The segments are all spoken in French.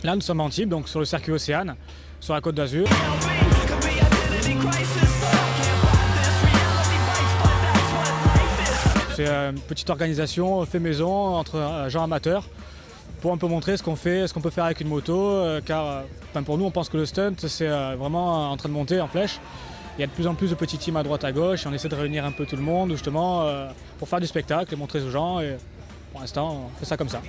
Là, nous sommes à Antibes, donc sur le circuit Océane, sur la Côte d'Azur. C'est une petite organisation fait maison entre gens amateurs pour un peu montrer ce qu'on fait, ce qu'on peut faire avec une moto, car pour nous, on pense que le stunt, c'est vraiment en train de monter en flèche. Il y a de plus en plus de petits teams à droite à gauche et on essaie de réunir un peu tout le monde justement pour faire du spectacle et montrer aux gens. Et pour l'instant, on fait ça comme ça.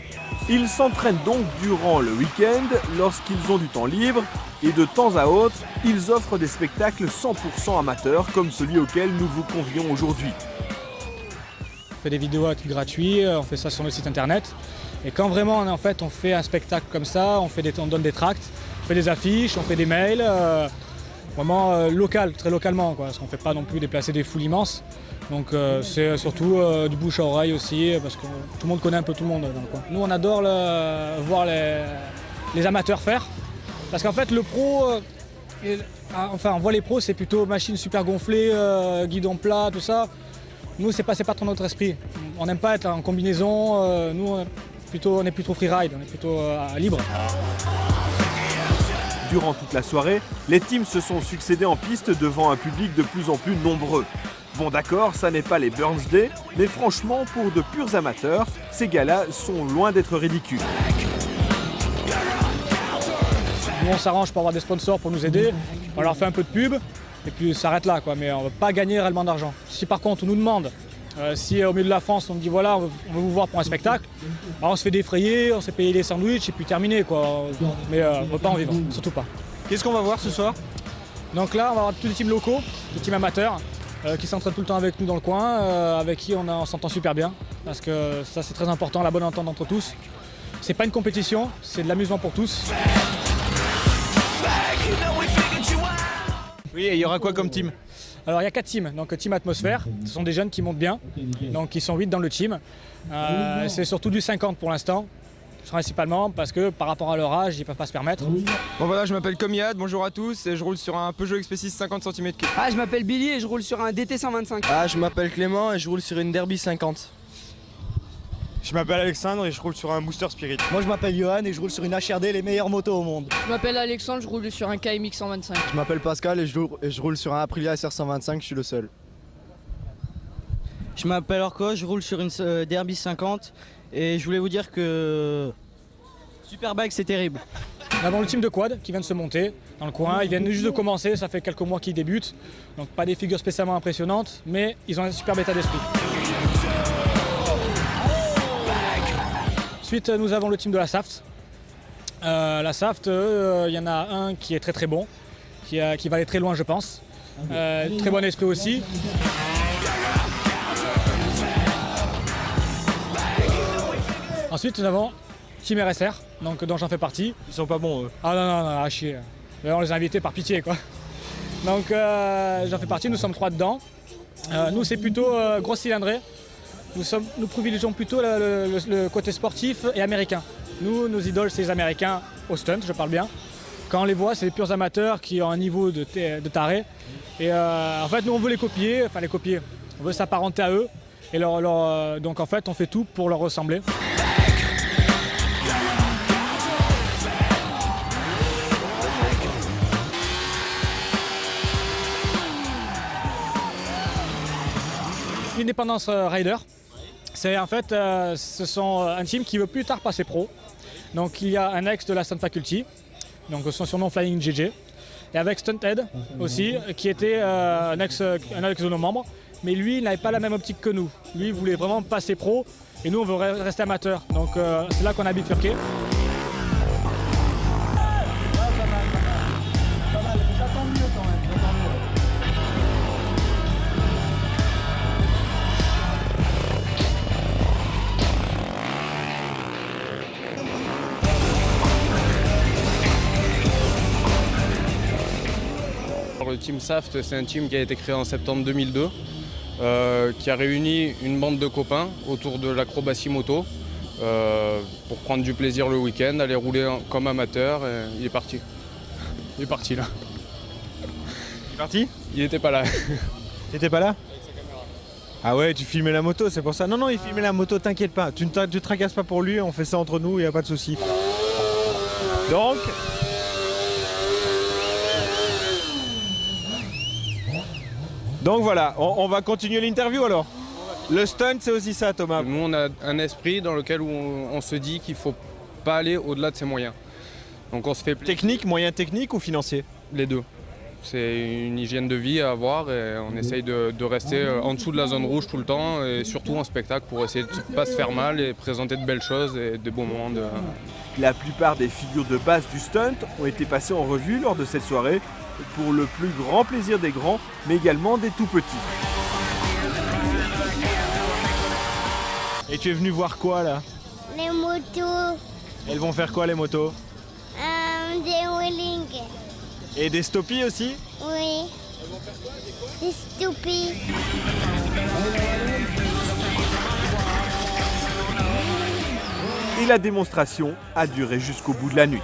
Ils s'entraînent donc durant le week-end, lorsqu'ils ont du temps libre, et de temps à autre, ils offrent des spectacles 100% amateurs comme celui auquel nous vous convions aujourd'hui. On fait des vidéos à titre gratuit, on fait ça sur le site internet. Et quand vraiment on fait un spectacle comme ça, on donne des tracts, on fait des affiches, on fait des mails, vraiment local, très localement, quoi, parce qu'on ne fait pas non plus déplacer des foules immenses. Donc c'est surtout du bouche à oreille aussi, parce que tout le monde connaît un peu tout le monde dans le coin. Nous on adore voir les amateurs faire, parce qu'en fait le pro, on voit les pros, c'est plutôt machine super gonflée, guidon plat, tout ça. Nous c'est pas trop notre esprit. On n'aime pas être en combinaison, nous on est plutôt freeride, on est plutôt libre. Durant toute la soirée, les teams se sont succédés en piste devant un public de plus en plus nombreux. Bon d'accord, ça n'est pas les Burnsday, mais franchement, pour de purs amateurs, ces gars-là sont loin d'être ridicules. Nous on s'arrange pour avoir des sponsors pour nous aider, on leur fait un peu de pub, et puis ça s'arrête là, quoi. Mais on ne va pas gagner réellement d'argent. Si par contre on nous demande, si au milieu de la France on me dit voilà, on veut vous voir pour un spectacle, alors on se fait défrayer, on se fait payer des sandwichs et puis terminé, quoi. Mais on ne veut pas en vivre, surtout pas. Qu'est-ce qu'on va voir ce soir? Donc là on va avoir tous les teams locaux, les teams amateurs, qui s'entraînent tout le temps avec nous dans le coin, avec qui on s'entend super bien, parce que ça c'est très important, la bonne entente entre tous. C'est pas une compétition, c'est de l'amusement pour tous. Oui, et il y aura quoi comme team? Alors il y a 4 teams, donc team atmosphère, ce sont des jeunes qui montent bien, donc ils sont 8 dans le team. C'est surtout du 50 pour l'instant, principalement parce que par rapport à leur âge, ils ne peuvent pas se permettre. Bon voilà, je m'appelle Comiad, bonjour à tous, et je roule sur un Peugeot XP6 50 cm3. Ah, je m'appelle Billy et je roule sur un DT 125. Ah, je m'appelle Clément et je roule sur une Derby 50. Je m'appelle Alexandre et je roule sur un Booster Spirit. Moi je m'appelle Johan et je roule sur une HRD, les meilleures motos au monde. Je m'appelle Alexandre, je roule sur un KMX 125. Je m'appelle Pascal et je roule sur un Aprilia SR 125, je suis le seul. Je m'appelle Orko, je roule sur une Derby 50 et je voulais vous dire que Superbike c'est terrible. Nous avons le team de quad qui vient de se monter dans le coin, ils viennent juste de commencer, ça fait quelques mois qu'ils débutent, donc pas des figures spécialement impressionnantes, mais ils ont un superbe état d'esprit. Ensuite, nous avons le team de la Saft. La Saft, il y en a un qui est très très bon, qui va aller très loin je pense. Très bon esprit aussi. Ensuite, nous avons Team RSR, donc, dont j'en fais partie. Ils sont pas bons eux. Ah non, à chier. D'ailleurs, on les a invités par pitié, quoi. Donc j'en fais partie, nous sommes 3 dedans. Nous, c'est plutôt grosse cylindrée. Nous privilégions plutôt le côté sportif et américain. Nous, nos idoles, c'est les Américains au stunt, je parle bien. Quand on les voit, c'est des purs amateurs qui ont un niveau de taré. Et en fait, nous, on veut les copier. On veut s'apparenter à eux. Et donc, en fait, on fait tout pour leur ressembler. Independence Rider. C'est en fait, ce sont un team qui veut plus tard passer pro. Donc il y a un ex de la Stunt Faculty, donc son surnom Flying JJ, et avec Stunthead aussi, qui était un ex de nos membres, mais lui il n'avait pas la même optique que nous. Lui il voulait vraiment passer pro, et nous on veut rester amateur. Donc c'est là qu'on a bifurqué. Le team Saft, c'est un team qui a été créé en septembre 2002, qui a réuni une bande de copains autour de l'acrobatie moto pour prendre du plaisir le week-end, aller rouler comme amateur. Et il est parti. Il est parti là. Il est parti? Il était pas là. T'étais pas là? Ah ouais, tu filmais la moto, c'est pour ça. Non, il filmait la moto, t'inquiète pas. Tu ne te tracasses pas pour lui, on fait ça entre nous, il n'y a pas de souci. Donc voilà, on va continuer l'interview alors. Le stunt, c'est aussi ça, Thomas. Nous, on a un esprit dans lequel on se dit qu'il ne faut pas aller au-delà de ses moyens. Donc on se fait Technique, moyen technique ou financier? les deux. C'est une hygiène de vie à avoir et on essaye de rester en dessous de la zone rouge tout le temps et surtout en spectacle pour essayer de ne pas se faire mal et présenter de belles choses et de bons moments. La plupart des figures de base du stunt ont été passées en revue lors de cette soirée pour le plus grand plaisir des grands, mais également des tout petits. Et tu es venu voir quoi là? Les motos, Elles vont faire quoi les motos? des wheeling, Et des stoppies aussi? oui. Des stupid. Et la démonstration a duré jusqu'au bout de la nuit.